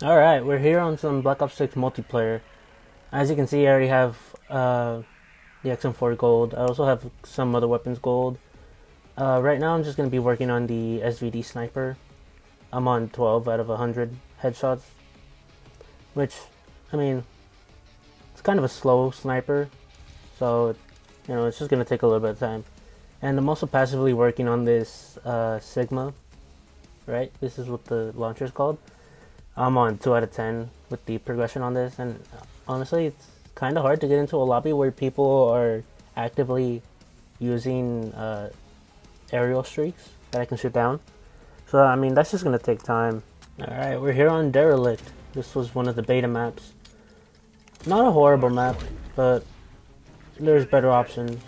Alright, we're here on some Black Ops 6 multiplayer. As you can see, I already have the XM4 gold. I also have some other weapons gold. Right now, I'm just going to be working on the SVD sniper. I'm on 12 out of 100 headshots, which, I mean, it's kind of a slow sniper, so, it's just going to take a little bit of time. And I'm also passively working on this Sigma, right? This is what the launcher is called. I'm on 2 out of 10 with the progression on this, and honestly, it's kind of hard to get into a lobby where people are actively using aerial streaks that I can shoot down. So, I mean, that's just going to take time. Alright, we're here on Derelict. This was one of the beta maps. Not a horrible map, but there's better options.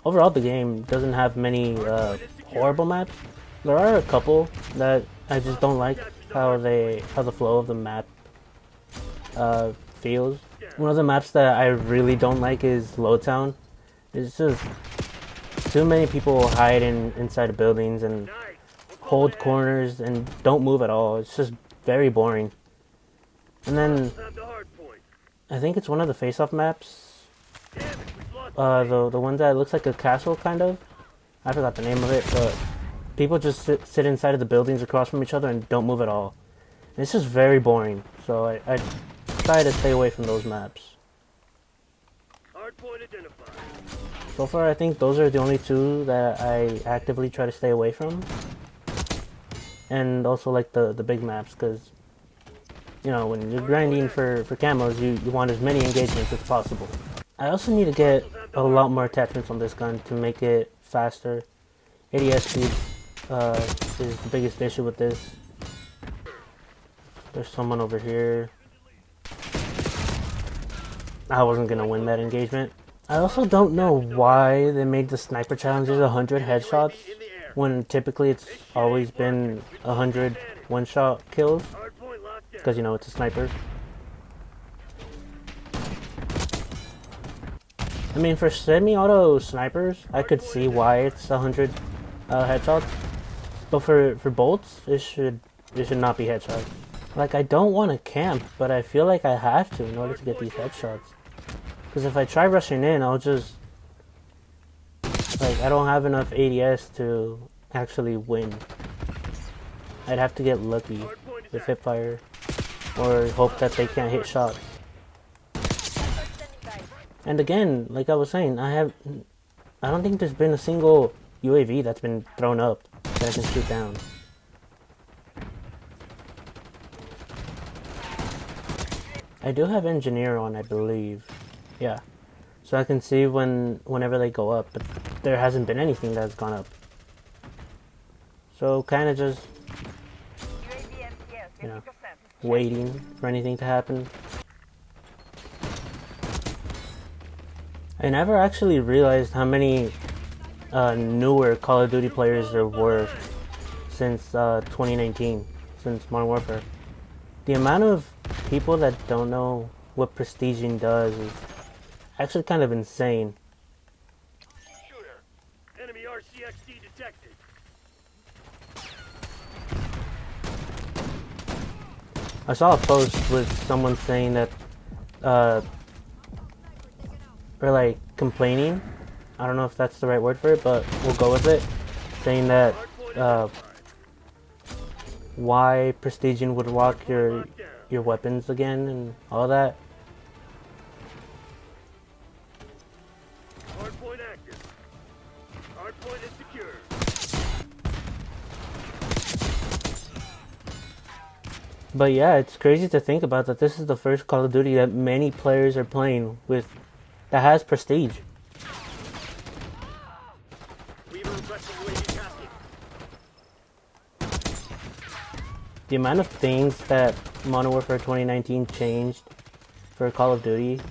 Overall, the game doesn't have many horrible maps. There are a couple that I just don't like how the flow of the map feels. One of the maps that I really don't like is Lowtown. It's just too many people hide inside of buildings and hold corners and don't move at all. It's just very boring. And then I think it's one of the face-off maps. The one that looks like a castle, kind of. I forgot the name of it, but people just sit inside of the buildings across from each other and don't move at all. And it's just very boring. So I try to stay away from those maps. So far, I think those are the only two that I actively try to stay away from. And also like the big maps, because when you're grinding for camos, you want as many engagements as possible. I also need to get a lot more attachments on this gun to make it faster. ADS speed is the biggest issue with this. There's someone over here. I wasn't gonna win that engagement. I also don't know why they made the sniper challenges 100 headshots when typically it's always been 100 one-shot kills, because it's a sniper. I mean, for semi-auto snipers, I could see why it's 100 headshots, but for bolts, it should not be headshots. Like, I don't want to camp, but I feel like I have to in order to get these headshots. Because if I try rushing in, I'll just... I don't have enough ADS to actually win. I'd have to get lucky with hipfire, or hope that they can't hit shots. And again, like I was saying, I don't think there's been a single UAV that's been thrown up that I can shoot down. I do have engineer on, I believe. Yeah. So I can see whenever they go up, but there hasn't been anything that's gone up. So kind of just, waiting for anything to happen. I never actually realized how many newer Call of Duty players there were since 2019, since Modern Warfare. The amount of people that don't know what prestiging does is actually kind of insane. Shooter. Enemy RCXD detected. I saw a post with someone saying that, or like complaining, I don't know if that's the right word for it, but we'll go with it, saying that why prestiging would lock your weapons again and all that. Hardpoint active. Hardpoint is secure. But yeah, it's crazy to think about that this is the first Call of Duty that many players are playing with that has prestige. Weaver requesting UAV tasking. The amount of things that Modern Warfare 2019 changed for Call of Duty.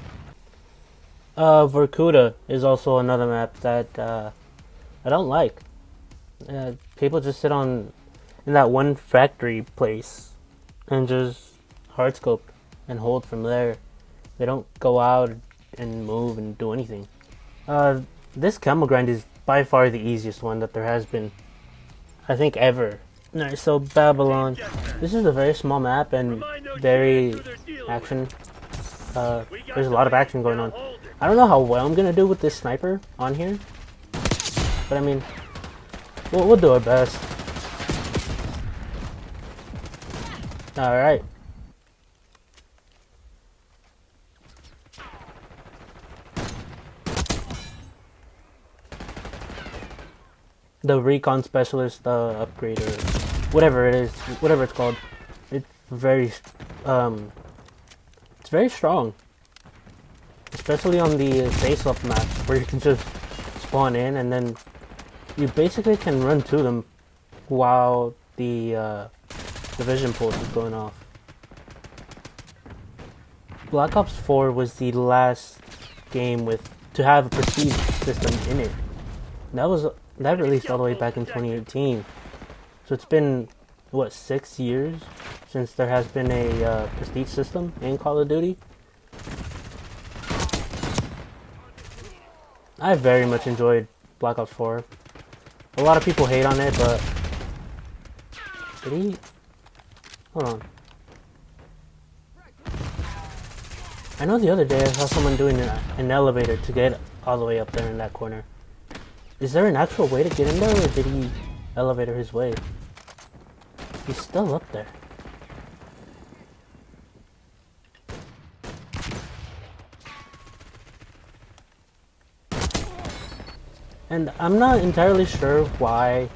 Vorkuta is also another map that I don't like. People just sit in that one factory place and just hardscope and hold from there. They don't go out and move and do anything. This Camo grind is by far the easiest one that there has been, I think, ever Alright, so Babylon. This is a very small map and very action. There's a lot of action going on. I don't know how well I'm gonna do with this sniper on here, but I mean, we'll do our best. Alright. The recon specialist upgrade or whatever it is, whatever it's called. It's very it's very strong, especially on the face-off maps where you can just spawn in and then you basically can run to them while the vision pulse is going off. Black Ops 4 was the last game to have a prestige system in it. That released all the way back in 2018. So it's been, what, 6 years since there has been a prestige system in Call of Duty. I very much enjoyed Black Ops 4. A lot of people hate on it, but... Did he... Hold on. I know the other day I saw someone doing an elevator to get all the way up there in that corner. Is there an actual way to get in there, or did he elevator his way? He's still up there. And I'm not entirely sure why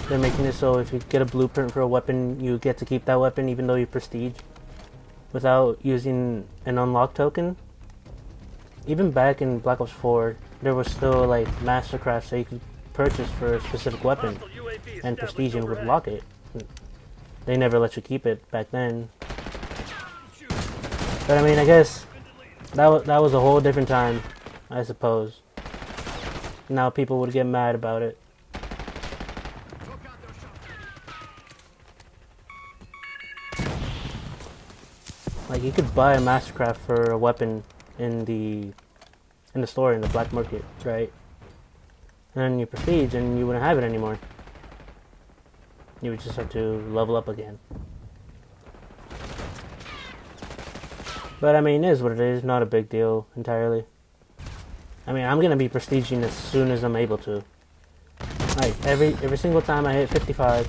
they're making it so if you get a blueprint for a weapon, you get to keep that weapon even though you prestige without using an unlock token. Even back in Black Ops 4, there was still like mastercrafts that you could purchase for a specific weapon, and prestige and would lock it. They never let you keep it back then. But I mean, I guess that was a whole different time, I suppose. Now people would get mad about it. Like, you could buy a mastercraft for a weapon in the store, in the black market, right? And then you prestige and you wouldn't have it anymore. You would just have to level up again. But I mean, it is what it is. Not a big deal entirely. I mean, I'm gonna be prestiging as soon as I'm able to. Like, every single time I hit 55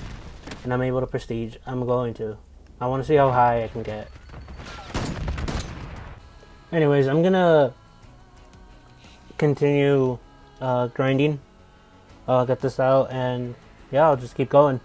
and I'm able to prestige, I'm going to. I want to see how high I can get. Anyways, I'm gonna continue grinding. I'll get this out, and yeah, I'll just keep going.